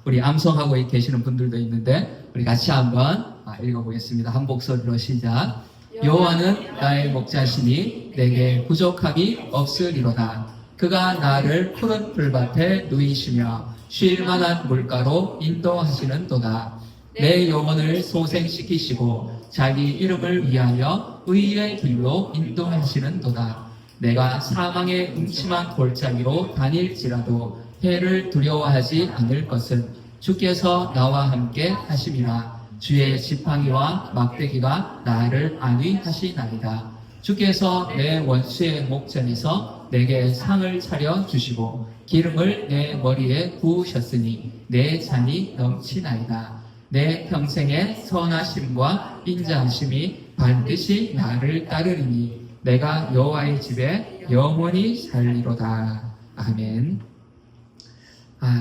우리 암송하고 계시는 분들도 있는데 우리 같이 한번 읽어보겠습니다. 한 목소리로 시작. 여호와는 나의 목자시니 내게 부족함이 없으리로다. 그가 나를 푸른 풀밭에 누이시며 쉴 만한 물가로 인도하시는도다. 내 영혼을 소생시키시고 자기 이름을 위하여 의의 길로 인도하시는도다. 내가 사망의 음침한 골짜기로 다닐지라도 해를 두려워하지 않을 것은 주께서 나와 함께 하심이라. 주의 지팡이와 막대기가 나를 안위하시나이다. 주께서 내 원수의 목전에서 내게 상을 차려 주시고 기름을 내 머리에 부으셨으니 내 잔이 넘치나이다. 내 평생의 선하심과 인자하심이 반드시 나를 따르리니 내가 여호와의 집에 영원히 살리로다. 아멘.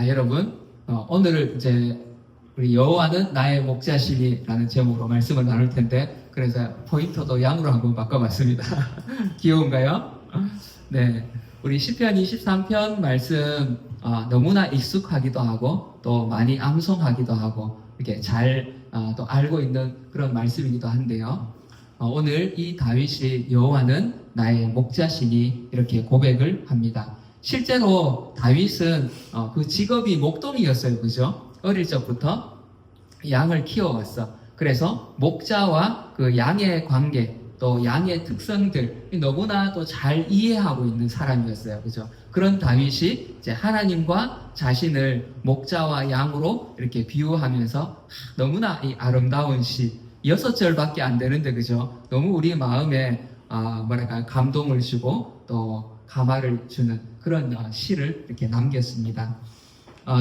여러분, 오늘 이제 우리 여호와는 나의 목자시니라는 제목으로 말씀을 나눌 텐데, 그래서 포인터도 양으로 한번 바꿔봤습니다. 귀여운가요? 네, 우리 시편 23편 말씀 너무나 익숙하기도 하고 또 많이 암송하기도 하고 이렇게 잘 또 알고 있는 그런 말씀이기도 한데요. 오늘 이 다윗이 여호와는 나의 목자시니 이렇게 고백을 합니다. 실제로 다윗은 그 직업이 목동이었어요. 그죠? 어릴 적부터 양을 키워왔어. 그래서 목자와 그 양의 관계, 또 양의 특성들 너무나도 잘 이해하고 있는 사람이었어요. 그죠? 그런 다윗이 이제 하나님과 자신을 목자와 양으로 이렇게 비유하면서 너무나 이 아름다운 시, 6절밖에 안 되는데, 그죠? 너무 우리 마음에 감동을 주고 또 감화를 주는 그런 시를 이렇게 남겼습니다.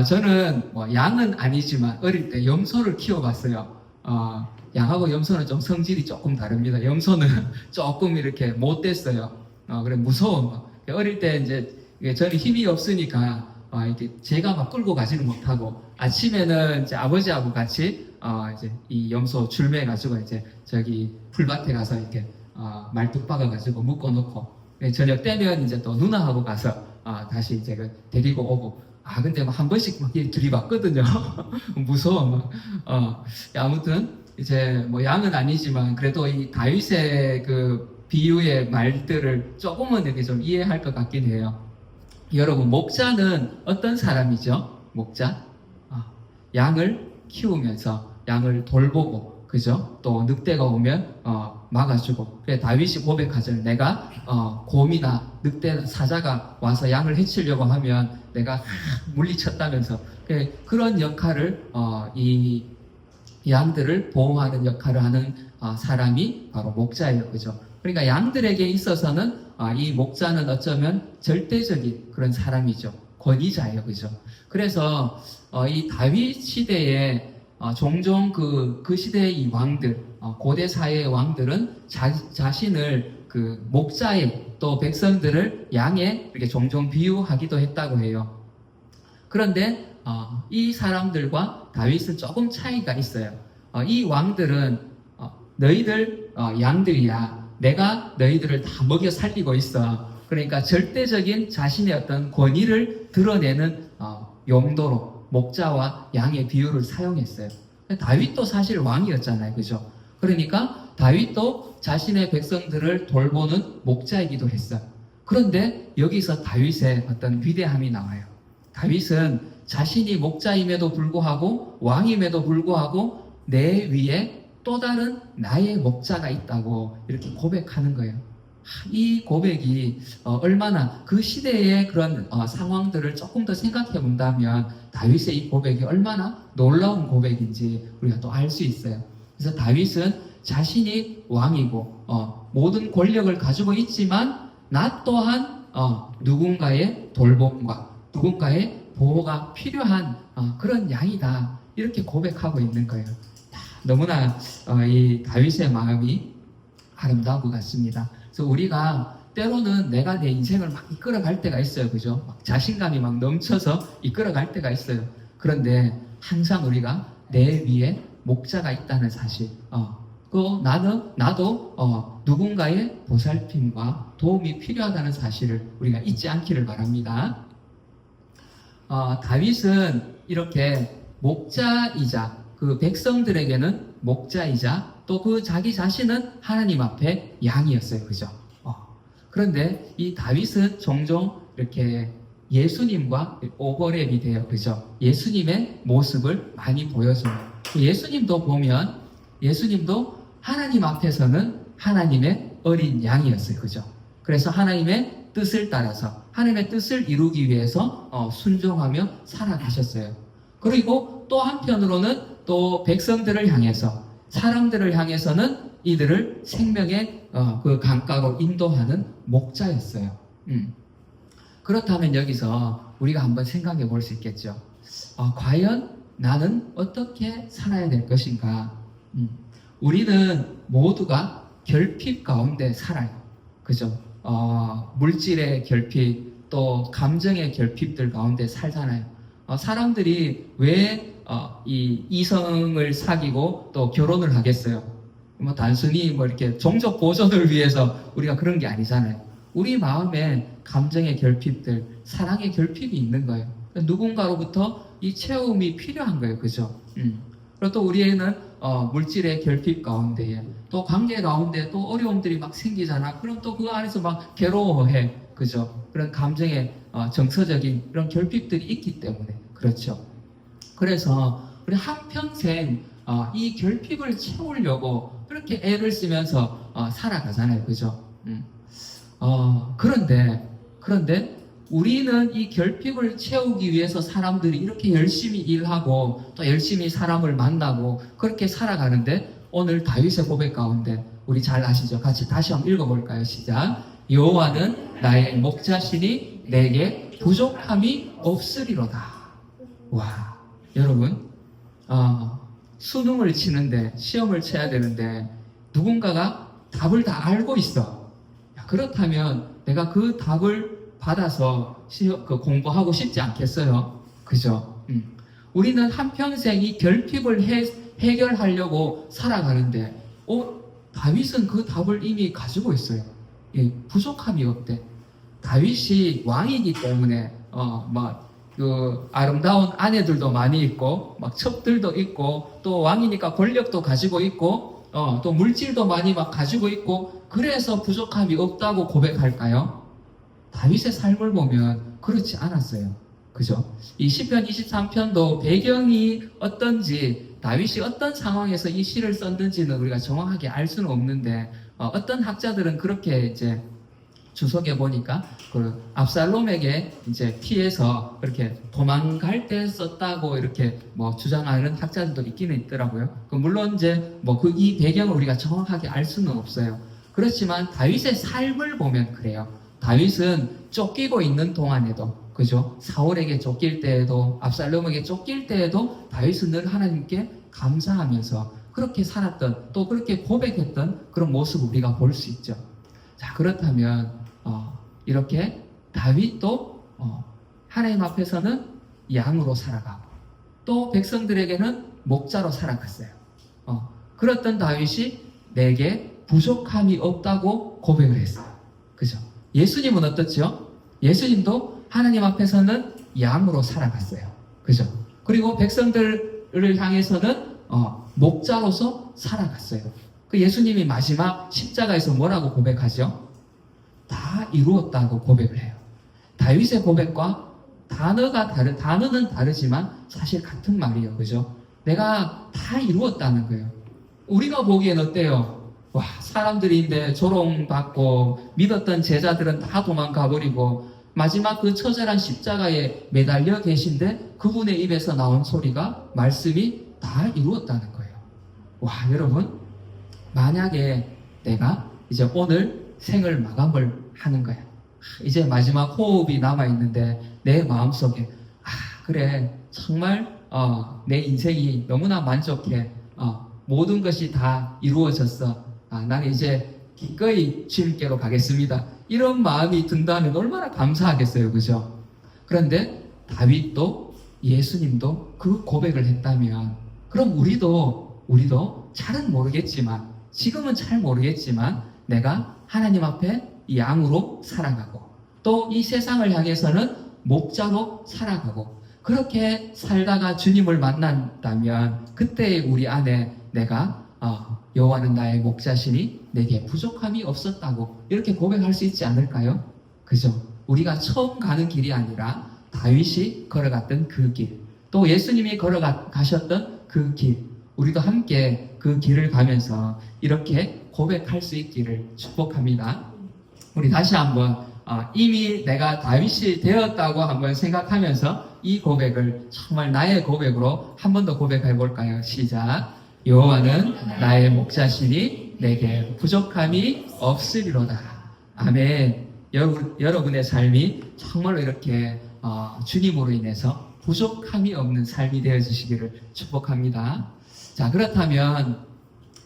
저는 양은 아니지만 어릴 때 염소를 키워봤어요. 양하고 염소는 좀 성질이 조금 다릅니다. 염소는 조금 이렇게 못됐어요. 그래 무서워. 어릴 때 이제 저는 힘이 없으니까 이렇게 제가 막 끌고 가지는 못하고 아침에는 이제 아버지하고 같이 이제 이 염소 줄매가지고 이제 저기 풀밭에 가서 이렇게 말뚝 박아가지고 묶어놓고 저녁 때면 이제 또 누나하고 가서 다시 이제 데리고 오고 근데 막 한 번씩 막 들이받거든요. 무서워. 아무튼 이제 양은 아니지만 그래도 이 다윗의 그 비유의 말들을 조금은 이렇게 좀 이해할 것 같긴 해요. 여러분, 목자는 어떤 사람이죠? 목자? 양을 키우면서 양을 돌보고, 그죠? 또 늑대가 오면 막아주고. 그래 다윗이 고백하죠. 내가 곰이나 늑대 사자가 와서 양을 해치려고 하면 내가 물리쳤다면서. 그런 역할을 이 양들을 보호하는 역할을 하는 사람이 바로 목자예요. 그죠? 그러니까 양들에게 있어서는 이 목자는 어쩌면 절대적인 그런 사람이죠. 권위자예요. 그죠? 그래서 이 다윗 시대에 종종 그 시대의 이 왕들, 고대 사회의 왕들은 자신을 그 목자에 또 백성들을 양에 이렇게 종종 비유하기도 했다고 해요. 그런데 이 사람들과 다윗은 조금 차이가 있어요. 이 왕들은 너희들 양들이야. 내가 너희들을 다 먹여 살리고 있어. 그러니까 절대적인 자신의 어떤 권위를 드러내는 용도로 목자와 양의 비유를 사용했어요. 다윗도 사실 왕이었잖아요. 그죠? 그러니까 다윗도 자신의 백성들을 돌보는 목자이기도 했어요. 그런데 여기서 다윗의 어떤 위대함이 나와요. 다윗은 자신이 목자임에도 불구하고 왕임에도 불구하고 내 위에 또 다른 나의 목자가 있다고 이렇게 고백하는 거예요. 이 고백이 얼마나 그 시대의 그런 상황들을 조금 더 생각해 본다면 다윗의 이 고백이 얼마나 놀라운 고백인지 우리가 또 알 수 있어요. 그래서 다윗은 자신이 왕이고 모든 권력을 가지고 있지만 나 또한 누군가의 돌봄과 누군가의 보호가 필요한 그런 양이다. 이렇게 고백하고 있는 거예요. 너무나 이 다윗의 마음이 아름다운 것 같습니다. 그래서 우리가 때로는 내가 내 인생을 막 이끌어갈 때가 있어요. 그죠? 막 자신감이 막 넘쳐서 이끌어갈 때가 있어요. 그런데 항상 우리가 내 위에 목자가 있다는 사실, 나도 누군가의 보살핌과 도움이 필요하다는 사실을 우리가 잊지 않기를 바랍니다. 다윗은 이렇게 목자이자 그 백성들에게는 목자이자 또 그 자기 자신은 하나님 앞에 양이었어요. 그죠? 그런데 이 다윗은 종종 이렇게 예수님과 오버랩이 돼요. 그죠? 예수님의 모습을 많이 보여줘요. 예수님도 보면 예수님도 하나님 앞에서는 하나님의 어린 양이었어요. 그죠? 그래서 하나님의 뜻을 따라서 하나님의 뜻을 이루기 위해서 순종하며 살아가셨어요. 그리고 또 한편으로는 또 백성들을 향해서 사람들을 향해서는 이들을 생명의 그 강가로 인도하는 목자였어요. 그렇다면 여기서 우리가 한번 생각해 볼 수 있겠죠. 과연 나는 어떻게 살아야 될 것인가? 우리는 모두가 결핍 가운데 살아요. 그죠? 물질의 결핍, 또 감정의 결핍들 가운데 살잖아요. 사람들이 왜 이 이성을 사귀고 또 결혼을 하겠어요? 뭐 단순히 뭐 이렇게 종족 보존을 위해서 우리가 그런 게 아니잖아요. 우리 마음에 감정의 결핍들, 사랑의 결핍이 있는 거예요. 누군가로부터 이 채움이 필요한 거예요. 그죠? 그리고 또 우리에는 물질의 결핍 가운데에 또 관계 가운데 또 어려움들이 막 생기잖아. 그럼 또 그 안에서 막 괴로워해. 그죠? 그런 감정의 정서적인 그런 결핍들이 있기 때문에 그렇죠. 그래서 우리 한평생 이 결핍을 채우려고 그렇게 애를 쓰면서 살아가잖아요. 그죠? 그런데 우리는 이 결핍을 채우기 위해서 사람들이 이렇게 열심히 일하고 또 열심히 사람을 만나고 그렇게 살아가는데 오늘 다윗의 고백 가운데 우리 잘 아시죠? 같이 다시 한번 읽어볼까요? 시작. 여호와는 나의 목자시니 내게 부족함이 없으리로다. 와, 여러분, 수능을 치는데 시험을 쳐야 되는데 누군가가 답을 다 알고 있어. 그렇다면 내가 그 답을 받아서 공부하고 싶지 않겠어요? 그죠? 우리는 한평생 이 결핍을 해결하려고 살아가는데 다윗은 그 답을 이미 가지고 있어요. 부족함이 없대. 다윗이 왕이기 때문에 그 아름다운 아내들도 많이 있고 막 첩들도 있고 또 왕이니까 권력도 가지고 있고 또 물질도 많이 막 가지고 있고 그래서 부족함이 없다고 고백할까요? 다윗의 삶을 보면 그렇지 않았어요. 그죠? 이 시편 23편도 배경이 어떤지 다윗이 어떤 상황에서 이 시를 썼는지는 우리가 정확하게 알 수는 없는데 어떤 학자들은 그렇게 이제 주석에 보니까 그 압살롬에게 이제 피해서 이렇게 도망갈 때 썼다고 이렇게 뭐 주장하는 학자들도 있기는 있더라고요. 물론 이제 뭐 이 배경을 우리가 정확하게 알 수는 없어요. 그렇지만 다윗의 삶을 보면 그래요. 다윗은 쫓기고 있는 동안에도 그죠? 사울에게 쫓길 때에도 압살롬에게 쫓길 때에도 다윗은 늘 하나님께 감사하면서 그렇게 살았던 또 그렇게 고백했던 그런 모습을 우리가 볼 수 있죠. 자, 그렇다면 이렇게 다윗도 하나님 앞에서는 양으로 살아가고 또 백성들에게는 목자로 살아갔어요. 그랬던 다윗이 내게 부족함이 없다고 고백을 했어요. 그죠? 예수님은 어떻죠? 예수님도 하나님 앞에서는 양으로 살아갔어요. 그죠? 그리고 백성들을 향해서는 목자로서 살아갔어요. 그 예수님이 마지막 십자가에서 뭐라고 고백하죠? 다 이루었다고 고백을 해요. 다윗의 고백과 단어는 다르지만 사실 같은 말이에요. 그죠? 내가 다 이루었다는 거예요. 우리가 보기엔 어때요? 와, 사람들인데 조롱받고 믿었던 제자들은 다 도망가버리고 마지막 그 처절한 십자가에 매달려 계신데 그분의 입에서 나온 소리가 말씀이 다 이루었다는 거예요. 와, 여러분, 만약에 내가 이제 오늘 생을 마감을 하는 거야. 이제 마지막 호흡이 남아있는데 내 마음속에 그래, 정말 내 인생이 너무나 만족해. 모든 것이 다 이루어졌어. 나는 이제 기꺼이 주님께로 가겠습니다. 이런 마음이 든다면 얼마나 감사하겠어요. 그죠? 그런데 다윗도 예수님도 그 고백을 했다면 그럼 우리도 잘은 모르겠지만 지금은 잘 모르겠지만 내가 하나님 앞에 양으로 살아가고 또 이 세상을 향해서는 목자로 살아가고 그렇게 살다가 주님을 만난다면 그때 우리 안에 내가 여호와는 나의 목자시니 내게 부족함이 없었다고 이렇게 고백할 수 있지 않을까요? 그죠? 우리가 처음 가는 길이 아니라 다윗이 걸어갔던 그 길, 또 예수님이 걸어가셨던 그 길, 우리도 함께 그 길을 가면서 이렇게 고백할 수 있기를 축복합니다. 우리 다시 한번 이미 내가 다윗이 되었다고 한번 생각하면서 이 고백을 정말 나의 고백으로 한 번 더 고백해 볼까요? 시작. 여호와는 나의 목자시니 내게 부족함이 없으리로다. 아멘. 여러분의 삶이 정말로 이렇게 주님으로 인해서 부족함이 없는 삶이 되어주시기를 축복합니다. 자, 그렇다면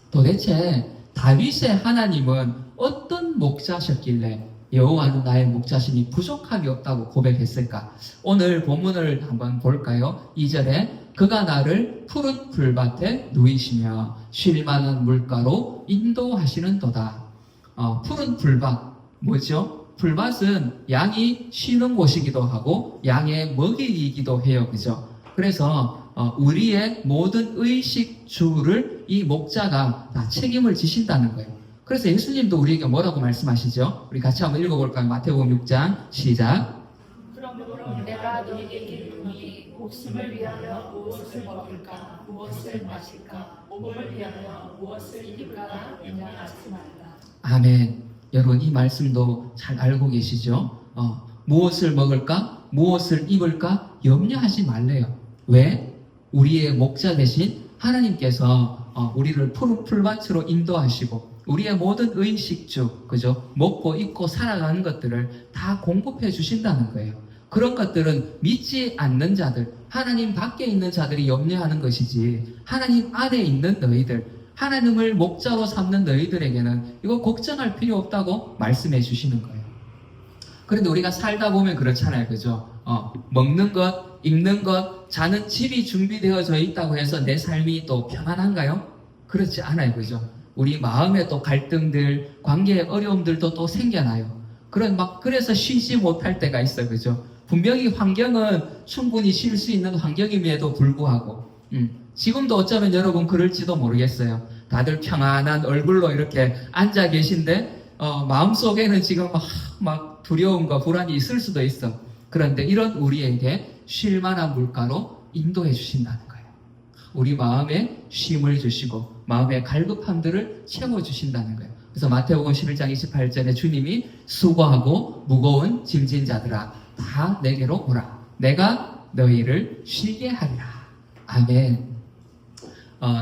도대체 다윗의 하나님은 어떤 목자셨길래 여호와는 나의 목자시니 부족함이 없다고 고백했을까? 오늘 본문을 한번 볼까요? 2절에 그가 나를 푸른 풀밭에 누이시며 쉴만한 물가로 인도하시는도다. 푸른 풀밭 뭐죠? 풀밭은 양이 쉬는 곳이기도 하고 양의 먹이이기도 해요. 그죠? 그래서 우리의 모든 의식주를 이 목자가 다 책임을 지신다는 거예요. 그래서 예수님도 우리에게 뭐라고 말씀하시죠? 우리 같이 한번 읽어볼까요? 마태복음 6장 시작. 그러므로 내가 너희에게 이르노니 목숨을 위하여 무엇을 먹을까 무엇을 마실까 몸을 위하여 무엇을 입을까 염려하지 말라. 아멘. 여러분 이 말씀도 잘 알고 계시죠? 무엇을 먹을까 무엇을 입을까 염려하지 말래요. 왜? 우리의 목자 대신 하나님께서 우리를 푸른 풀밭으로 인도하시고 우리의 모든 의식주, 그죠? 먹고 입고 살아가는 것들을 다 공급해 주신다는 거예요. 그런 것들은 믿지 않는 자들, 하나님 밖에 있는 자들이 염려하는 것이지 하나님 안에 있는 너희들, 하나님을 목자로 삼는 너희들에게는 이거 걱정할 필요 없다고 말씀해 주시는 거예요. 그런데 우리가 살다 보면 그렇잖아요. 그죠? 먹는 것, 입는 것, 자는 집이 준비되어져 있다고 해서 내 삶이 또 평안한가요? 그렇지 않아요. 그죠? 우리 마음에 또 갈등들, 관계의 어려움들도 또 생겨나요. 그래서 쉬지 못할 때가 있어요. 그죠? 분명히 환경은 충분히 쉴 수 있는 환경임에도 불구하고, 지금도 어쩌면 여러분 그럴지도 모르겠어요. 다들 평안한 얼굴로 이렇게 앉아 계신데, 마음속에는 지금 막 두려움과 불안이 있을 수도 있어. 그런데 이런 우리에게 쉴 만한 물가로 인도해 주신다는 거예요. 우리 마음에 쉼을 주시고 마음의 갈급함들을 채워주신다는 거예요. 그래서 마태복음 11장 28절에 주님이 수고하고 무거운 짐진 자들아 다 내게로 오라. 내가 너희를 쉬게 하리라. 아멘.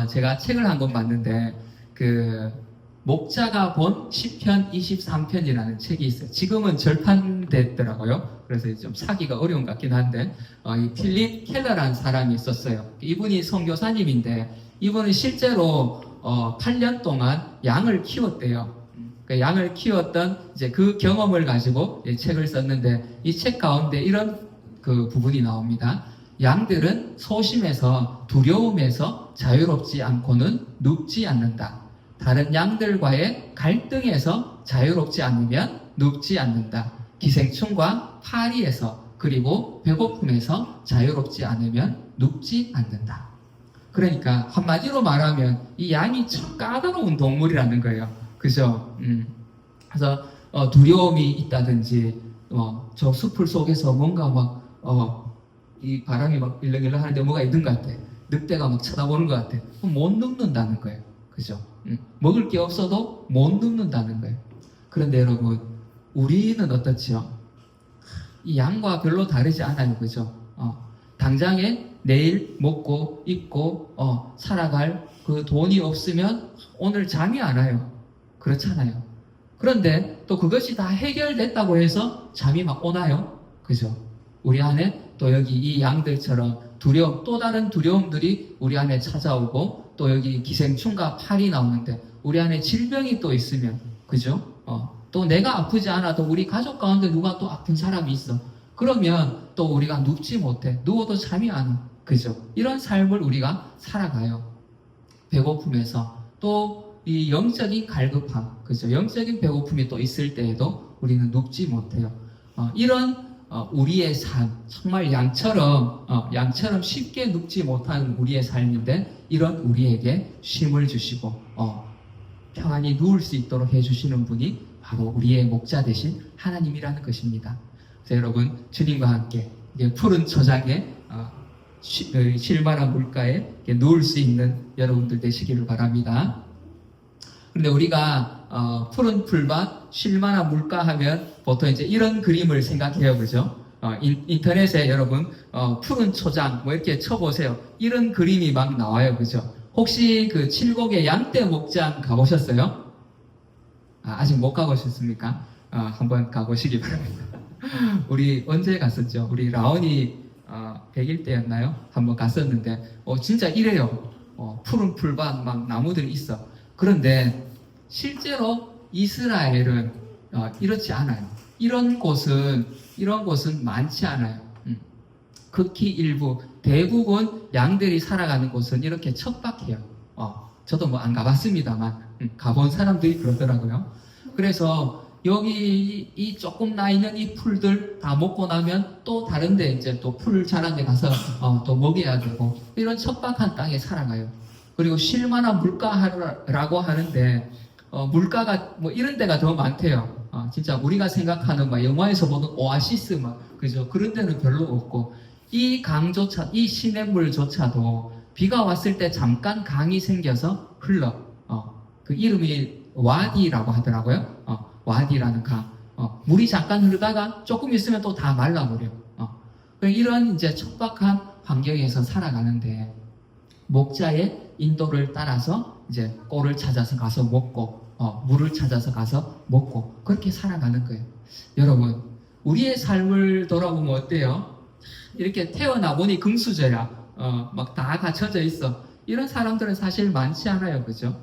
제가 책을 한 권 봤는데 목자가 본 시편 23편이라는 책이 있어요. 지금은 절판됐더라고요. 그래서 좀 사기가 어려운 것 같긴 한데 이 필립 켈러라는 사람이 있었어요. 이분이 선교사님인데 이분은 실제로 8년 동안 양을 키웠대요. 그 양을 키웠던 이제 그 경험을 가지고 책을 썼는데 이 책 가운데 이런 그 부분이 나옵니다. 양들은 소심해서 두려움에서 자유롭지 않고는 눕지 않는다. 다른 양들과의 갈등에서 자유롭지 않으면 눕지 않는다. 기생충과 파리에서 그리고 배고픔에서 자유롭지 않으면 눕지 않는다. 그러니까 한마디로 말하면 이 양이 참 까다로운 동물이라는 거예요. 그죠? 그래서 두려움이 있다든지 저 숲을 속에서 뭔가 이 바람이 막 일렁일렁 하는데 뭐가 있는 것 같아. 늑대가 막 쳐다보는 것 같아. 그럼 못 눕는다는 거예요. 그죠? 먹을 게 없어도 못 눕는다는 거예요. 그런데 여러분, 우리는 어떻지요? 이 양과 별로 다르지 않아요. 그죠? 당장에 내일 먹고 입고 살아갈 그 돈이 없으면 오늘 잠이 안 와요. 그렇잖아요. 그런데 또 그것이 다 해결됐다고 해서 잠이 막 오나요? 그죠? 우리 안에 또 여기 이 양들처럼 두려움, 또 다른 두려움들이 우리 안에 찾아오고 또 여기 기생충과 팔이 나오는데 우리 안에 질병이 또 있으면 그죠? 또 내가 아프지 않아도 우리 가족 가운데 누가 또 아픈 사람이 있어. 그러면 또 우리가 눕지 못해. 누워도 잠이 안 와. 그죠? 이런 삶을 우리가 살아가요. 배고픔에서 또 이 영적인 갈급함, 그죠? 영적인 배고픔이 또 있을 때에도 우리는 눕지 못해요. 이런 우리의 삶, 정말 양처럼 쉽게 눕지 못한 우리의 삶인데 이런 우리에게 쉼을 주시고 평안히 누울 수 있도록 해주시는 분이 바로 우리의 목자 되신 하나님이라는 것입니다. 그래서 여러분 주님과 함께 이제 푸른 초장에 쉴만한 물가에 누울 수 있는 여러분들 되시기를 바랍니다. 그런데 우리가 푸른 풀밭, 쉴만한 물가 하면 보통 이제 이런 그림을 생각해요, 그죠? 인터넷에 여러분 푸른 초장 뭐 이렇게 쳐보세요. 이런 그림이 막 나와요, 그죠? 혹시 그 칠곡의 양떼 목장 가보셨어요? 아직 못 가보셨습니까? 한번 가보시기 바랍니다. 우리 언제 갔었죠? 우리 라온이 100일 때였나요? 한번 갔었는데 진짜 이래요. 푸른 풀밭 막 나무들이 있어. 그런데 실제로 이스라엘은 이렇지 않아요. 이런 곳은 많지 않아요. 극히 일부, 대부분 양들이 살아가는 곳은 이렇게 척박해요. 저도 뭐 안 가봤습니다만 가본 사람들이 그러더라고요. 그래서 여기 이 조금 나 있는 이 풀들 다 먹고 나면 또 다른데 이제 또 풀 자란 데 가서 또 먹여야 되고 이런 척박한 땅에 살아가요. 그리고 쉴만한 물가라고 하는데 물가가 뭐 이런 데가 더 많대요. 진짜 우리가 생각하는 막 영화에서 보는 오아시스 막 그죠? 그런 데는 별로 없고 이 강조차 이 시냇물조차도 비가 왔을 때 잠깐 강이 생겨서 흘러. 그 이름이 와디라고 하더라고요. 와디라는 강. 물이 잠깐 흐르다가 조금 있으면 또 다 말라버려. 이런 이제 척박한 환경에서 살아가는데 목자의 인도를 따라서 이제 꼴을 찾아서 가서 먹고 물을 찾아서 가서 먹고 그렇게 살아가는 거예요. 여러분 우리의 삶을 돌아보면 어때요? 이렇게 태어나 보니 금수저야. 막 다 갖춰져 있어. 이런 사람들은 사실 많지 않아요, 그죠?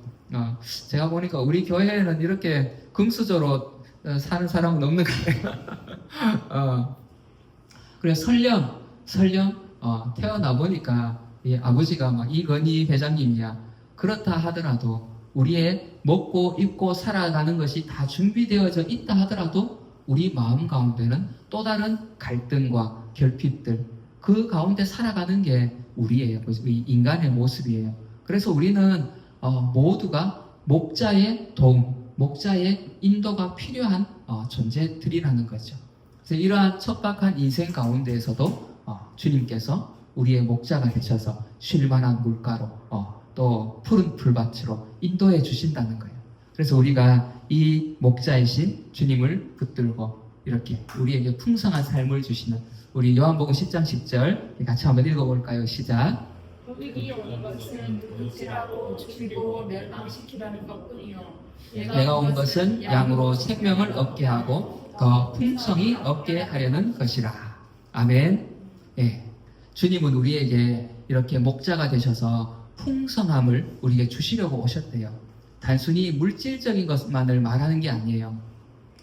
제가 보니까 우리 교회에는 이렇게 금수저로 사는 사람은 없는 거예요. 그래서 설령 태어나 보니까 이 아버지가 막 이건희 회장님이야. 그렇다 하더라도 우리의 먹고 입고 살아가는 것이 다 준비되어져 있다 하더라도 우리 마음 가운데는 또 다른 갈등과 결핍들 그 가운데 살아가는 게 우리예요. 인간의 모습이에요. 그래서 우리는 모두가 목자의 도움, 목자의 인도가 필요한 존재들이라는 거죠. 그래서 이러한 척박한 인생 가운데에서도 주님께서 우리의 목자가 되셔서 쉴만한 물가로 또 푸른 풀밭으로 인도해 주신다는 거예요. 그래서 우리가 이 목자이신 주님을 붙들고 이렇게 우리에게 풍성한 삶을 주시는 우리 요한복음 10장 10절 같이 한번 읽어볼까요? 시작. 여기 오는 것은 누구지라고 죽이고 멸망시키라는 것뿐이요. 내가 온 것은 양으로 생명을 얻게 하고 더 풍성히 얻게 하려는 것이라. 아멘. 예. 주님은 우리에게 이렇게 목자가 되셔서 풍성함을 우리에게 주시려고 오셨대요. 단순히 물질적인 것만을 말하는 게 아니에요.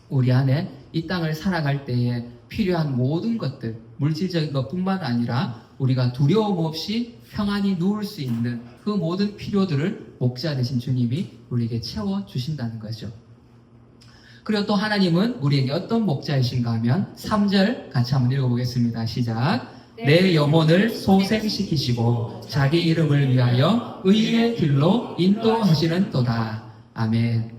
우리 안에 이 땅을 살아갈 때에 필요한 모든 것들, 물질적인 것뿐만 아니라 우리가 두려움 없이 평안히 누울 수 있는 그 모든 필요들을 목자 되신 주님이 우리에게 채워주신다는 거죠. 그리고 또 하나님은 우리에게 어떤 목자이신가 하면 3절 같이 한번 읽어보겠습니다. 시작. 내 영혼을 소생시키시고 자기 이름을 위하여 의의 길로 인도하시는 도다. 아멘.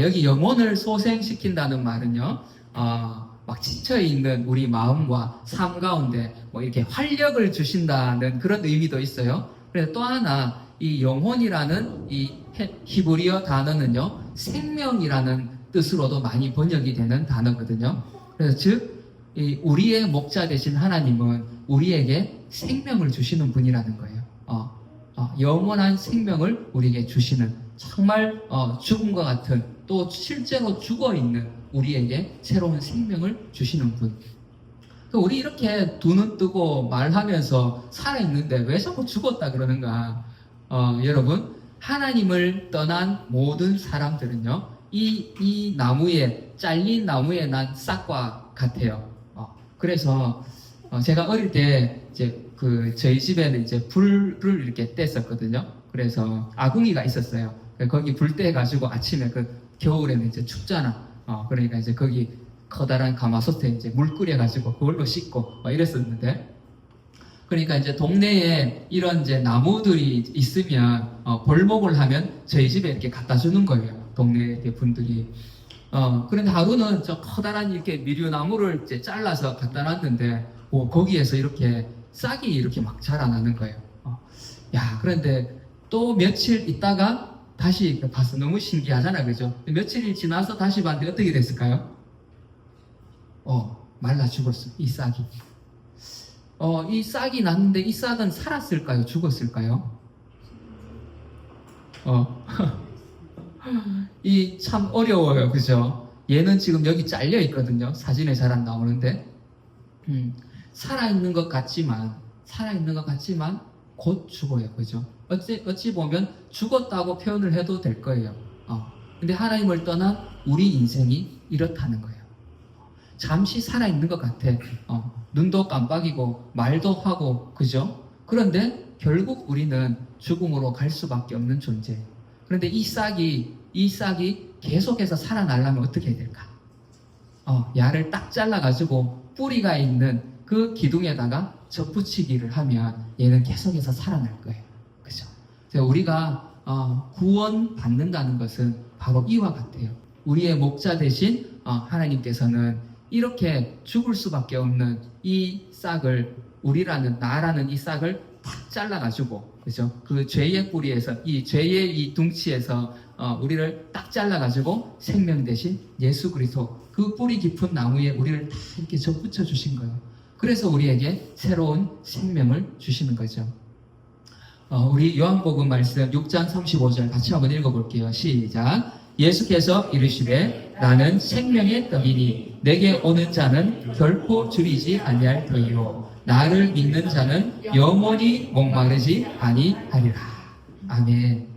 여기 영혼을 소생시킨다는 말은요, 막 지쳐있는 우리 마음과 삶 가운데 뭐 이렇게 활력을 주신다는 그런 의미도 있어요. 그래서 또 하나, 이 영혼이라는 이 히브리어 단어는요, 생명이라는 뜻으로도 많이 번역이 되는 단어거든요. 그래서 즉, 이 우리의 목자 되신 하나님은 우리에게 생명을 주시는 분이라는 거예요. 영원한 생명을 우리에게 주시는 정말 죽음과 같은 또 실제로 죽어 있는 우리에게 새로운 생명을 주시는 분. 우리 이렇게 두 눈 뜨고 말하면서 살아있는데 왜 자꾸 죽었다 그러는가? 여러분, 하나님을 떠난 모든 사람들은요, 이 나무에, 잘린 나무에 난 싹과 같아요. 그래서 제가 어릴 때 이제 저희 집에는 이제 불을 이렇게 뗐었거든요. 그래서 아궁이가 있었어요. 거기 불 떼가지고 아침에 겨울에는 이제 춥잖아. 그러니까 이제 거기 커다란 가마솥에 이제 물 끓여가지고 그걸로 씻고 막 이랬었는데, 그러니까 이제 동네에 이런 이제 나무들이 있으면 벌목을 하면 저희 집에 이렇게 갖다 주는 거예요. 동네 분들이. 그런데 하루는 저 커다란 이렇게 미류나무를 이제 잘라서 갖다 놨는데 거기에서 이렇게 싹이 이렇게 막 자라나는 거예요. 야, 그런데 또 며칠 있다가 다시 봐서 너무 신기하잖아, 그죠? 며칠이 지나서 다시 봤는데 어떻게 됐을까요? 말라 죽었어, 이 싹이. 이 싹이 났는데 이 싹은 살았을까요? 죽었을까요? 이 참 어려워요, 그죠? 얘는 지금 여기 잘려 있거든요. 사진에 잘 안 나오는데, 살아있는 것 같지만 곧 죽어요, 그죠? 어찌 보면 죽었다고 표현을 해도 될 거예요. 근데 하나님을 떠난 우리 인생이 이렇다는 거예요. 잠시 살아있는 것 같아. 눈도 깜빡이고 말도 하고, 그죠? 그런데 결국 우리는 죽음으로 갈 수밖에 없는 존재. 그런데 이 싹이 계속해서 살아나려면 어떻게 해야 될까? 야를 딱 잘라가지고 뿌리가 있는 그 기둥에다가 접붙이기를 하면 얘는 계속해서 살아날 거예요. 그죠? 우리가 구원 받는다는 것은 바로 이와 같아요. 우리의 목자 대신 하나님께서는 이렇게 죽을 수밖에 없는 이 싹을, 나라는 이 싹을 탁 잘라가지고, 그죠? 그 죄의 뿌리에서, 이 죄의 이 둥치에서 우리를 딱 잘라가지고 생명 대신 예수 그리스도 그 뿌리 깊은 나무에 우리를 다 이렇게 접붙여 주신 거예요. 그래서 우리에게 새로운 생명을 주시는 거죠. 우리 요한복음 말씀 6장 35절 같이 한번 읽어볼게요. 시작. 예수께서 이르시되 나는 생명의 떡이니 내게 오는 자는 결코 줄이지 아니할 터이요 나를 믿는 자는 영원히 목마르지 아니하리라. 아멘.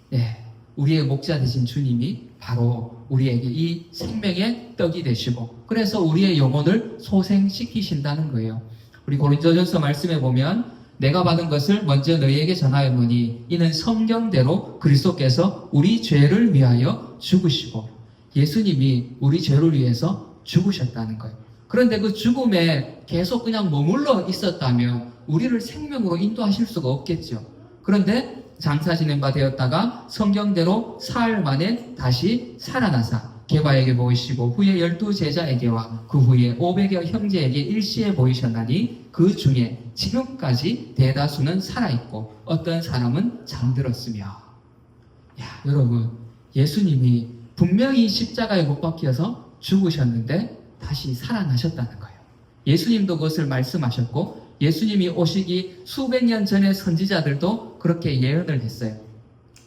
네, 우리의 목자 되신 주님이 바로 우리에게 이 생명의 떡이 되시고, 그래서 우리의 영혼을 소생시키신다는 거예요. 우리 고린도전서 말씀에 보면 내가 받은 것을 먼저 너희에게 전하였노니 이는 성경대로 그리스도께서 우리 죄를 위하여 죽으시고, 예수님이 우리 죄를 위해서 죽으셨다는 거예요. 그런데 그 죽음에 계속 그냥 머물러 있었다면 우리를 생명으로 인도하실 수가 없겠죠. 그런데 장사 지낸 바 되었다가 성경대로 사흘 만에 다시 살아나사 개바에게 보이시고 후에 12제자에게와 그 후에 500여 형제에게 일시에 보이셨나니 그 중에 지금까지 대다수는 살아있고 어떤 사람은 잠들었으며. 야, 여러분, 예수님이 분명히 십자가에 못 박혀서 죽으셨는데 다시 살아나셨다는 거예요. 예수님도 그것을 말씀하셨고 예수님이 오시기 수백 년 전의 선지자들도 그렇게 예언을 했어요.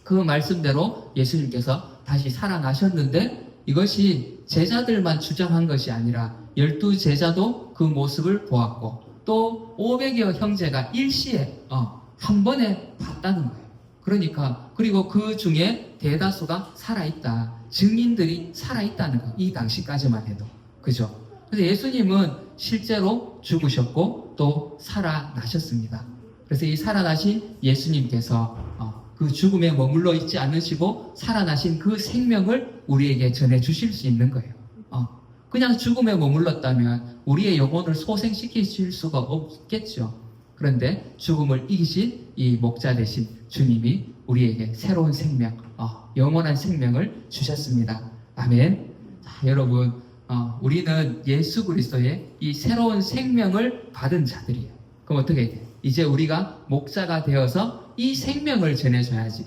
그 말씀대로 예수님께서 다시 살아나셨는데 이것이 제자들만 주장한 것이 아니라 12제자도 그 모습을 보았고 또 500여 형제가 일시에 한 번에 봤다는 거예요. 그러니까 그리고 그 중에 대다수가 살아있다. 증인들이 살아있다는 거예요. 이 당시까지만 해도. 그죠? 그래서 예수님은 실제로 죽으셨고 또 살아나셨습니다. 그래서 이 살아나신 예수님께서 그 죽음에 머물러 있지 않으시고 살아나신 그 생명을 우리에게 전해 주실 수 있는 거예요. 그냥 죽음에 머물렀다면 우리의 영혼을 소생시키실 수가 없겠죠. 그런데 죽음을 이기신 이 목자 되신 주님이 우리에게 새로운 생명, 영원한 생명을 주셨습니다. 아멘. 자, 여러분, 우리는 예수 그리스도의 이 새로운 생명을 받은 자들이에요. 그럼 어떻게 해야 돼요? 이제 우리가 목자가 되어서 이 생명을 전해줘야지.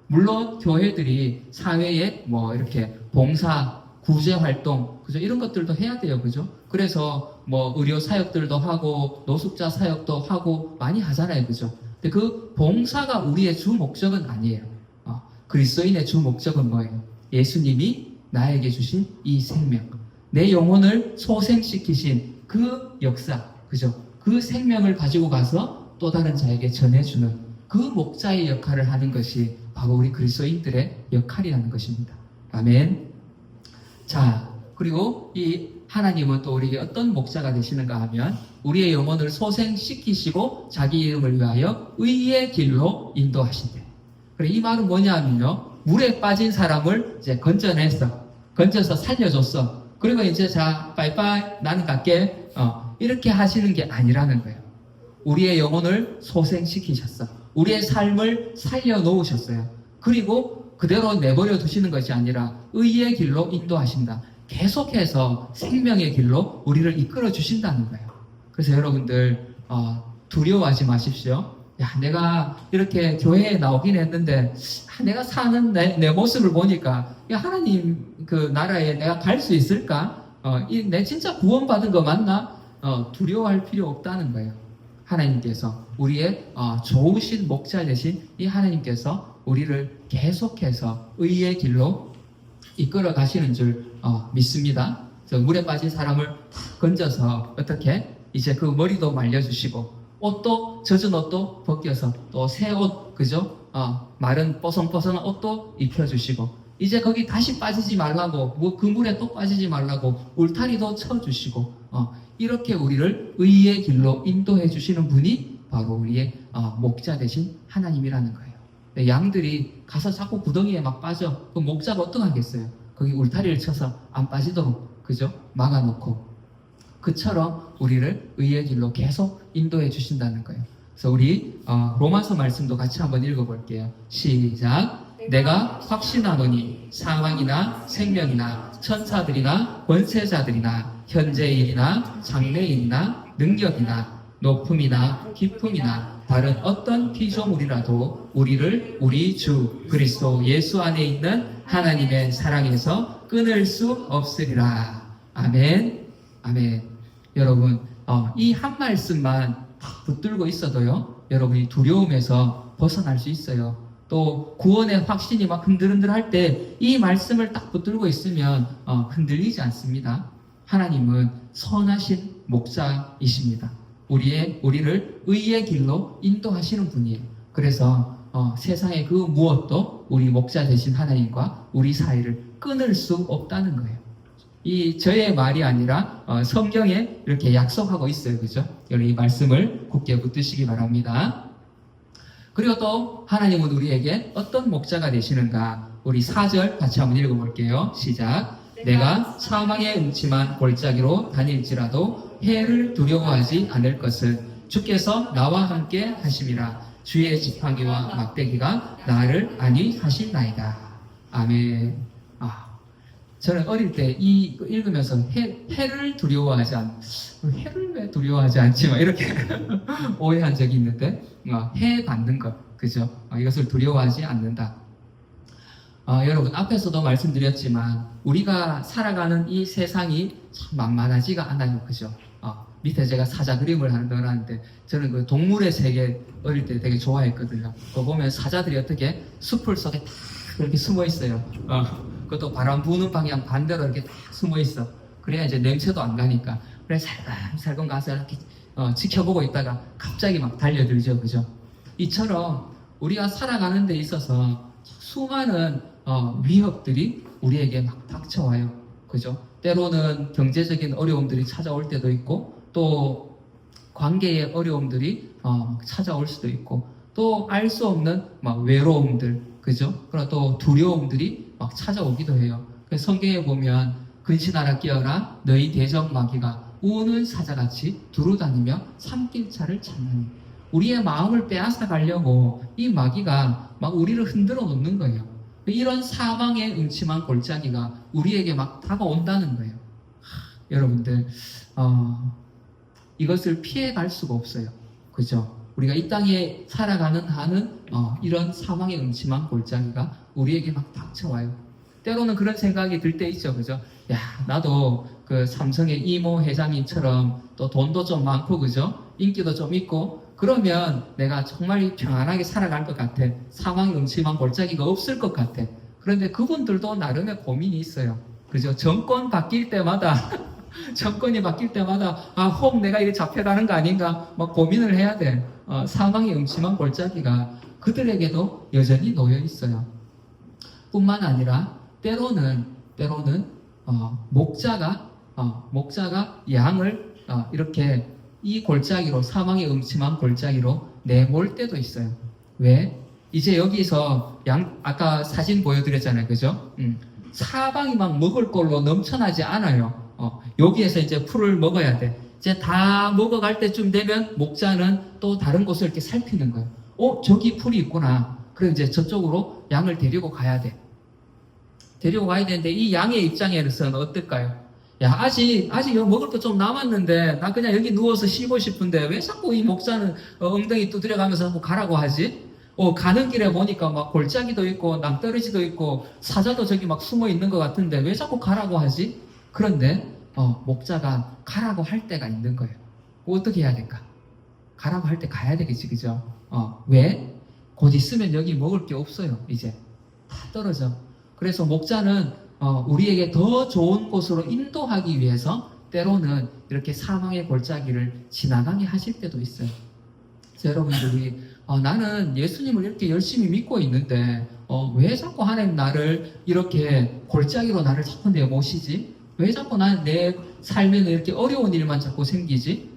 물론 교회들이 사회에 뭐 이렇게 봉사, 구제 활동, 그죠? 이런 것들도 해야 돼요, 그죠? 그래서 뭐 의료 사역들도 하고 노숙자 사역도 하고 많이 하잖아요, 그죠? 근데 그 봉사가 우리의 주 목적은 아니에요. 그리스도인의 주 목적은 뭐예요? 예수님이 나에게 주신 이 생명, 내 영혼을 소생시키신 그 역사, 그죠? 그 생명을 가지고 가서 또 다른 자에게 전해주는 그 목자의 역할을 하는 것이 바로 우리 그리스도인들의 역할이라는 것입니다. 아멘. 자, 그리고 이 하나님은 또 우리에게 어떤 목자가 되시는가 하면 우리의 영혼을 소생시키시고 자기 이름을 위하여 의의 길로 인도하신대. 그래, 이 말은 뭐냐 하면요, 물에 빠진 사람을 이제 건져서 살려줬어. 그리고 이제 자, 빠이빠이, 나는 갈게. 이렇게 하시는 게 아니라는 거예요. 우리의 영혼을 소생시키셨어. 우리의 삶을 살려놓으셨어요. 그리고 그대로 내버려 두시는 것이 아니라 의의 길로 인도하신다. 계속해서 생명의 길로 우리를 이끌어 주신다는 거예요. 그래서 여러분들 두려워하지 마십시오. 야, 내가 이렇게 교회에 나오긴 했는데 내가 사는 내 모습을 보니까 야, 하나님 그 나라에 내가 갈 수 있을까? 내 진짜 구원받은 거 맞나? 두려워할 필요 없다는 거예요. 하나님께서 우리의 좋으신 목자 되신 이 하나님께서 우리를 계속해서 의의 길로 이끌어 가시는 줄 믿습니다. 그래서 물에 빠진 사람을 탁 건져서 어떻게 이제 그 머리도 말려주시고 옷도 젖은 옷도 벗겨서 또 새 옷 그죠? 마른 뽀송뽀송한 옷도 입혀주시고 이제 거기 다시 빠지지 말라고 뭐 그 물에 또 빠지지 말라고 울타리도 쳐주시고 이렇게 우리를 의의 길로 인도해 주시는 분이 바로 우리의 목자 되신 하나님이라는 거예요. 양들이 가서 자꾸 구덩이에 막 빠져. 그 목자가 어떡하겠어요? 거기 울타리를 쳐서 안 빠지도록 그죠? 막아놓고 그처럼 우리를 의의 길로 계속 인도해 주신다는 거예요. 그래서 우리 로마서 말씀도 같이 한번 읽어볼게요. 시작. 내가 확신하노니 사망이나 생명이나 천사들이나 권세자들이나 현재일이나 장래일이나 능력이나 높음이나 깊음이나 다른 어떤 피조물이라도 우리를 우리 주 그리스도 예수 안에 있는 하나님의 사랑에서 끊을 수 없으리라. 아멘. 아멘. 여러분 이 한 말씀만 붙들고 있어도요 여러분이 두려움에서 벗어날 수 있어요. 또 구원의 확신이 막 흔들흔들 할 때 이 말씀을 딱 붙들고 있으면 흔들리지 않습니다. 하나님은 선하신 목자이십니다. 우리를 의의 길로 인도하시는 분이에요. 그래서 세상의 그 무엇도 우리 목자 되신 하나님과 우리 사이를 끊을 수 없다는 거예요. 이 저의 말이 아니라 성경에 이렇게 약속하고 있어요. 그죠? 여러분 이 말씀을 굳게 붙드시기 바랍니다. 그리고 또 하나님은 우리에게 어떤 목자가 되시는가? 우리 4절 같이 한번 읽어볼게요. 시작. 내가 사망의 음침한 골짜기로 다닐지라도 해를 두려워하지 않을 것은 주께서 나와 함께 하심이라. 주의 지팡이와 막대기가 나를 안위하신나이다. 아멘. 저는 어릴 때 이 읽으면서 해를 두려워하지 해를 왜 두려워하지 않지? 막 이렇게 오해한 적이 있는데 해 받는 것, 그죠? 이것을 두려워하지 않는다. 여러분 앞에서도 말씀드렸지만 우리가 살아가는 이 세상이 참 만만하지가 않아요, 그죠? 밑에 제가 사자 그림을 넣어놨는데 저는 그 동물의 세계 어릴 때 되게 좋아했거든요. 그거 보면 사자들이 어떻게 숲을 속에 다 이렇게 숨어 있어요. 그것도 바람 부는 방향 반대로 이렇게 딱 숨어 있어. 그래야 이제 냄새도 안 가니까. 그래 살금살금 가서 이렇게 지켜보고 있다가 갑자기 막 달려들죠, 그죠? 이처럼 우리가 살아가는 데 있어서 수많은 위협들이 우리에게 막 닥쳐와요, 그죠? 때로는 경제적인 어려움들이 찾아올 때도 있고, 또 관계의 어려움들이 찾아올 수도 있고, 또 알 수 없는 막 외로움들, 그죠? 그리고 또 두려움들이 막 찾아오기도 해요. 그래서 성경에 보면 근신하라 깨어라 너희 대적 마귀가 우는 사자같이 두루다니며 삼킬차를 찾느니. 우리의 마음을 빼앗아 가려고 이 마귀가 막 우리를 흔들어 놓는 거예요. 이런 사망의 음침한 골짜기가 우리에게 막 다가온다는 거예요. 여러분들 이것을 피해 갈 수가 없어요, 그죠? 우리가 이 땅에 살아가는 한은 이런 사망의 음침한 골짜기가 우리에게 막 닥쳐와요. 때로는 그런 생각이 들 때 있죠, 그죠? 야, 나도 그 삼성의 이모 회장님처럼 또 돈도 좀 많고, 그죠? 인기도 좀 있고, 그러면 내가 정말 평안하게 살아갈 것 같아. 사망의 음침한 골짜기가 없을 것 같아. 그런데 그분들도 나름의 고민이 있어요, 그죠? 정권이 바뀔 때마다 혹 내가 이게 잡혀가는 거 아닌가 막 고민을 해야 돼. 사망의 음침한 골짜기가 그들에게도 여전히 놓여 있어요. 뿐만 아니라 때로는 목자가 양을 이렇게 이 골짜기로, 사망의 음침한 골짜기로 내몰 때도 있어요. 왜? 이제 여기서 아까 사진 보여드렸잖아요, 그죠? 사방이 막 먹을 걸로 넘쳐나지 않아요. 여기에서 이제 풀을 먹어야 돼. 이제 다 먹어갈 때쯤 되면 목자는 또 다른 곳을 이렇게 살피는 거예요. 저기 풀이 있구나. 그럼 이제 저쪽으로 양을 데리고 가야 돼. 데리고 가야 되는데 이 양의 입장에서는 어떨까요? 야, 아직 여기 먹을 거 좀 남았는데 나 그냥 여기 누워서 쉬고 싶은데 왜 자꾸 이 목자는 엉덩이 두드려가면서 자꾸 가라고 하지? 가는 길에 보니까 막 골짜기도 있고 낭떠러지도 있고 사자도 저기 막 숨어 있는 것 같은데 왜 자꾸 가라고 하지? 그런데 목자가 가라고 할 때가 있는 거예요. 어떻게 해야 될까? 가라고 할 때 가야 되겠지, 그죠? 왜? 곧 있으면 여기 먹을 게 없어요. 이제 다 떨어져. 그래서 목자는 우리에게 더 좋은 곳으로 인도하기 위해서 때로는 이렇게 사망의 골짜기를 지나가게 하실 때도 있어요. 그래서 여러분들이 나는 예수님을 이렇게 열심히 믿고 있는데 왜 자꾸 하나님 나를 이렇게 골짜기로 나를 자꾸 내모시지? 왜 자꾸 나는 내 삶에는 이렇게 어려운 일만 자꾸 생기지?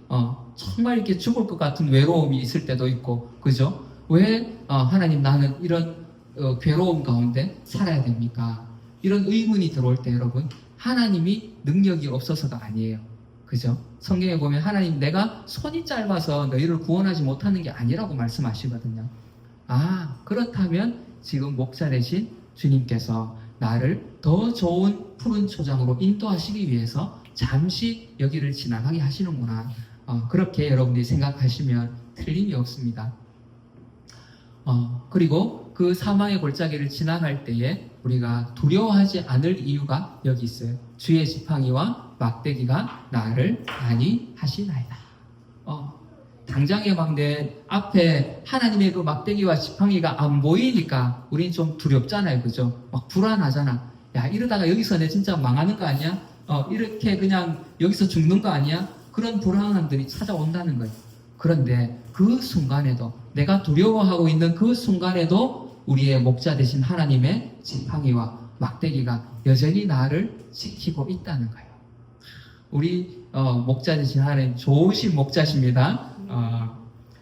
정말 이렇게 죽을 것 같은 외로움이 있을 때도 있고, 그죠? 왜 하나님 나는 이런 괴로움 가운데 살아야 됩니까? 이런 의문이 들어올 때 여러분, 하나님이 능력이 없어서가 아니에요. 그죠? 성경에 보면 하나님 내가 손이 짧아서 너희를 구원하지 못하는 게 아니라고 말씀하시거든요. 그렇다면 지금 목자 되신 주님께서 나를 더 좋은 푸른 초장으로 인도하시기 위해서 잠시 여기를 지나가게 하시는구나. 그렇게 여러분들이 생각하시면 틀림이 없습니다. 그리고 그 사망의 골짜기를 지나갈 때에 우리가 두려워하지 않을 이유가 여기 있어요. 주의 지팡이와 막대기가 나를 안위하시나이다. 당장에 막 내 앞에 하나님의 그 막대기와 지팡이가 안 보이니까 우린 좀 두렵잖아요. 그죠? 막 불안하잖아. 야, 이러다가 여기서 내 진짜 망하는 거 아니야? 이렇게 그냥 여기서 죽는 거 아니야? 그런 불안함들이 찾아온다는 거예요. 그런데 그 순간에도, 내가 두려워하고 있는 그 순간에도 우리의 목자 되신 하나님의 지팡이와 막대기가 여전히 나를 지키고 있다는 거예요. 우리 목자 되신 하나님 좋으신 목자십니다.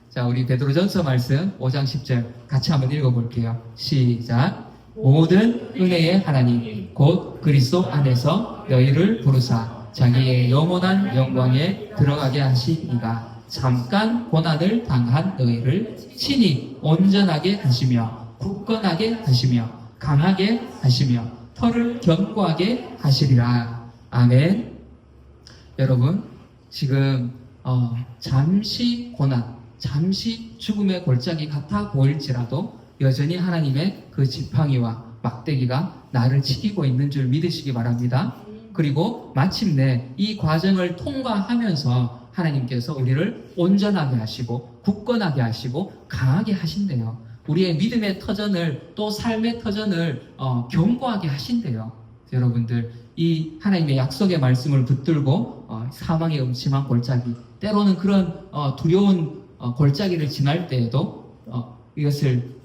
자, 우리 베드로전서 말씀 5장 10절 같이 한번 읽어볼게요. 시작. 모든 은혜의 하나님 곧 그리스도 안에서 너희를 부르사 자기의 영원한 영광에 들어가게 하시니가 잠깐 고난을 당한 너희를 친히 온전하게 하시며 굳건하게 하시며 강하게 하시며 털을 견고하게 하시리라. 아멘. 여러분, 지금 잠시 고난, 잠시 죽음의 골짜기 같아 보일지라도 여전히 하나님의 그 지팡이와 막대기가 나를 지키고 있는 줄 믿으시기 바랍니다. 그리고 마침내 이 과정을 통과하면서 하나님께서 우리를 온전하게 하시고 굳건하게 하시고 강하게 하신대요. 우리의 믿음의 터전을, 또 삶의 터전을 견고하게 하신대요. 여러분들, 이 하나님의 약속의 말씀을 붙들고 사망의 음침한 골짜기, 때로는 그런 두려운 골짜기를 지날 때에도 이것을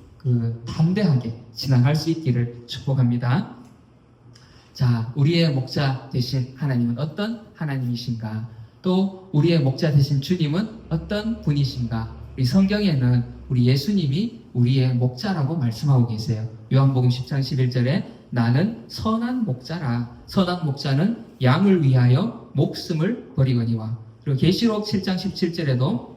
담대하게 지나갈 수 있기를 축복합니다. 자, 우리의 목자 되신 하나님은 어떤 하나님이신가? 또 우리의 목자 되신 주님은 어떤 분이신가? 우리 성경에는 우리 예수님이 우리의 목자라고 말씀하고 계세요. 요한복음 10장 11절에 나는 선한 목자라. 선한 목자는 양을 위하여 목숨을 버리거니와. 그리고 계시록 7장 17절에도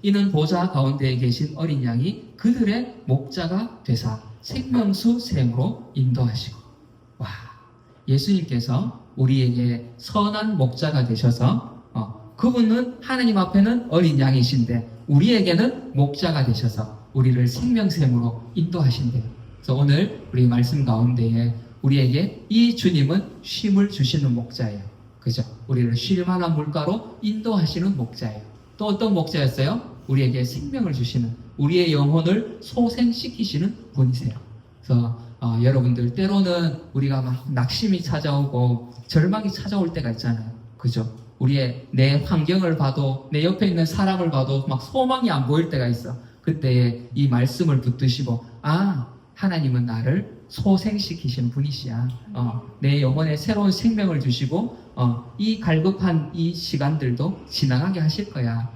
이는 보좌 가운데에 계신 어린 양이 그들의 목자가 되사 생명수 샘으로 인도하시고. 와, 예수님께서 우리에게 선한 목자가 되셔서 그분은 하나님 앞에는 어린 양이신데 우리에게는 목자가 되셔서 우리를 생명샘으로 인도하신대요. 그래서 오늘 우리 말씀 가운데에 우리에게 이 주님은 쉼을 주시는 목자예요. 그죠? 우리를 쉴 만한 물가로 인도하시는 목자예요. 또 어떤 목자였어요? 우리에게 생명을 주시는, 우리의 영혼을 소생시키시는 분이세요. 그래서 여러분들, 때로는 우리가 막 낙심이 찾아오고 절망이 찾아올 때가 있잖아요. 그죠? 우리의 내 환경을 봐도, 내 옆에 있는 사람을 봐도 막 소망이 안 보일 때가 있어. 그때에 이 말씀을 붙드시고, 하나님은 나를 소생시키시는 분이시야. 내 영혼에 새로운 생명을 주시고 이 갈급한 이 시간들도 지나가게 하실 거야.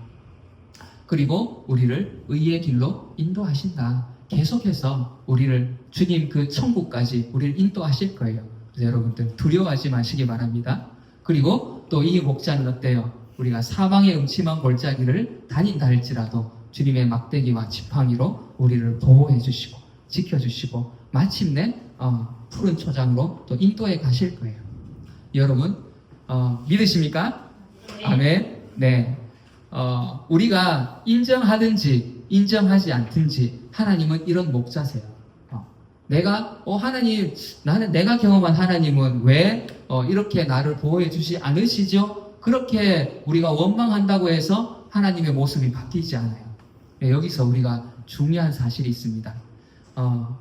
그리고 우리를 의의 길로 인도하신다. 계속해서 우리를 주님 그 천국까지 우리를 인도하실 거예요. 그래서 여러분들 두려워하지 마시기 바랍니다. 그리고 또 이 목자는 어때요? 우리가 사방의 음침한 골짜기를 다닌다 할지라도 주님의 막대기와 지팡이로 우리를 보호해 주시고 지켜주시고 마침내 푸른 초장으로 또 인도해 가실 거예요. 여러분 믿으십니까? 아멘. 네. 우리가 인정하든지 인정하지 않든지 하나님은 이런 목자세요. 하나님, 내가 경험한 하나님은 왜 이렇게 나를 보호해 주지 않으시죠? 그렇게 우리가 원망한다고 해서 하나님의 모습이 바뀌지 않아요. 네, 여기서 우리가 중요한 사실이 있습니다.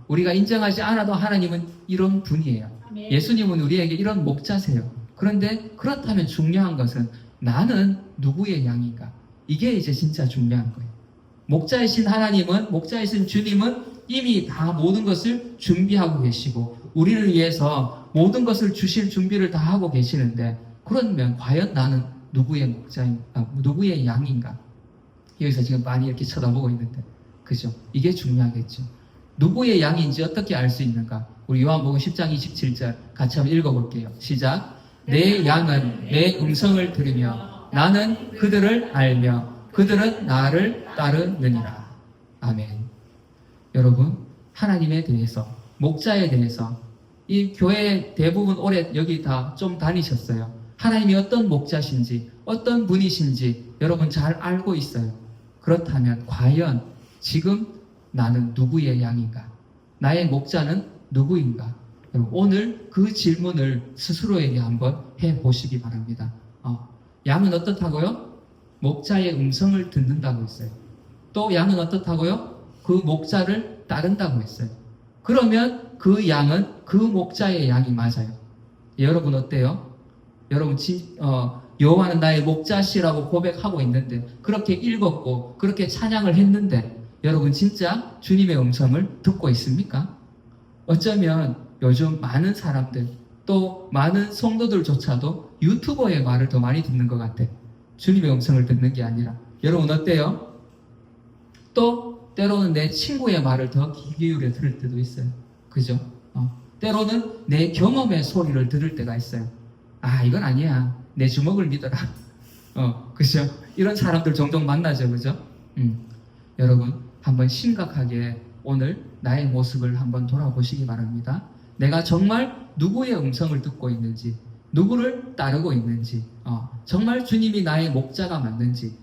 우리가 인정하지 않아도 하나님은 이런 분이에요. 예수님은 우리에게 이런 목자세요. 그런데 그렇다면 중요한 것은 나는 누구의 양인가? 이게 이제 진짜 중요한 거예요. 목자이신 하나님은, 목자이신 주님은 이미 다 모든 것을 준비하고 계시고 우리를 위해서 모든 것을 주실 준비를 다 하고 계시는데 그러면 과연 나는 누구의 목자인가? 누구의 양인가? 여기서 지금 많이 이렇게 쳐다보고 있는데 그죠? 이게 중요하겠죠. 누구의 양인지 어떻게 알 수 있는가? 우리 요한복음 10장 27절 같이 한번 읽어볼게요. 시작. 내 양은 내 음성을 들으며 나는 그들을 알며 그들은 나를 따르느니라. 아멘. 여러분, 하나님에 대해서, 목자에 대해서 이 교회 대부분 올해 여기 다 좀 다니셨어요. 하나님이 어떤 목자신지 어떤 분이신지 여러분 잘 알고 있어요. 그렇다면 과연 지금 나는 누구의 양인가? 나의 목자는 누구인가? 여러분, 오늘 그 질문을 스스로에게 한번 해보시기 바랍니다. 양은 어떻다고요? 목자의 음성을 듣는다고 했어요. 또 양은 어떻다고요? 그 목자를 따른다고 했어요. 그러면 그 양은 그 목자의 양이 맞아요. 여러분 어때요? 여러분 여호와는 나의 목자시라고 고백하고 있는데 그렇게 읽었고 그렇게 찬양을 했는데 여러분 진짜 주님의 음성을 듣고 있습니까? 어쩌면 요즘 많은 사람들 또 많은 성도들조차도 유튜버의 말을 더 많이 듣는 것 같아. 주님의 음성을 듣는 게 아니라. 여러분 어때요? 또 때로는 내 친구의 말을 더 귀 기울여 들을 때도 있어요. 그죠? 때로는 내 경험의 소리를 들을 때가 있어요. 이건 아니야. 내 주먹을 믿어라. 그죠? 이런 사람들 종종 만나죠. 그죠? 여러분 한번 심각하게 오늘 나의 모습을 한번 돌아보시기 바랍니다. 내가 정말 누구의 음성을 듣고 있는지, 누구를 따르고 있는지, 정말 주님이 나의 목자가 맞는지,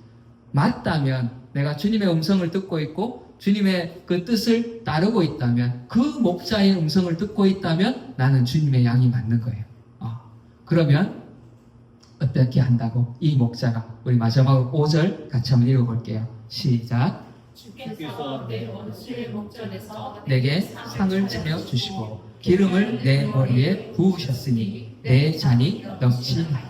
맞다면 내가 주님의 음성을 듣고 있고 주님의 그 뜻을 따르고 있다면, 그 목자의 음성을 듣고 있다면 나는 주님의 양이 맞는 거예요. 그러면 어떻게 한다고? 이 목자가, 우리 마지막으로 5절 같이 한번 읽어볼게요. 시작. 주께서 내 원수의 목전에서 내게 상을 차려주시고 기름을 내 머리에 부으셨으니 내 잔이 넘치나이다.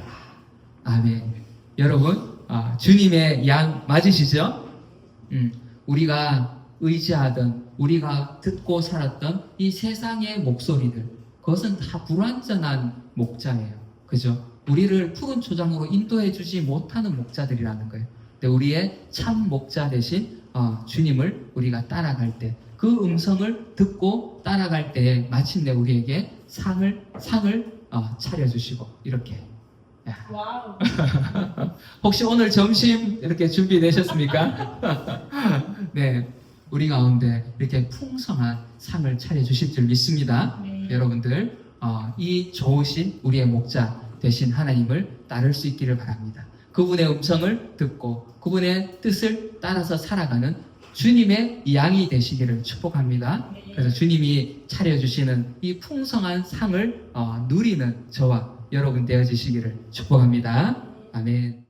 아멘. 여러분, 주님의 양 맞으시죠? 우리가 의지하던, 우리가 듣고 살았던 이 세상의 목소리들, 그것은 다 불완전한 목자예요. 그죠? 우리를 푸른 초장으로 인도해 주지 못하는 목자들이라는 거예요. 근데 우리의 참 목자 대신 주님을 우리가 따라갈 때, 그 음성을 듣고 따라갈 때에 마침내 우리에게 상을 차려주시고 이렇게. 와우. 혹시 오늘 점심 이렇게 준비되셨습니까? 네, 우리 가운데 이렇게 풍성한 상을 차려주실 줄 믿습니다. 네. 여러분들 이 좋으신 우리의 목자 되신 하나님을 따를 수 있기를 바랍니다. 그분의 음성을 듣고 그분의 뜻을 따라서 살아가는 주님의 양이 되시기를 축복합니다. 그래서 주님이 차려주시는 이 풍성한 상을 누리는 저와 여러분 되어지시기를 축복합니다. 아멘.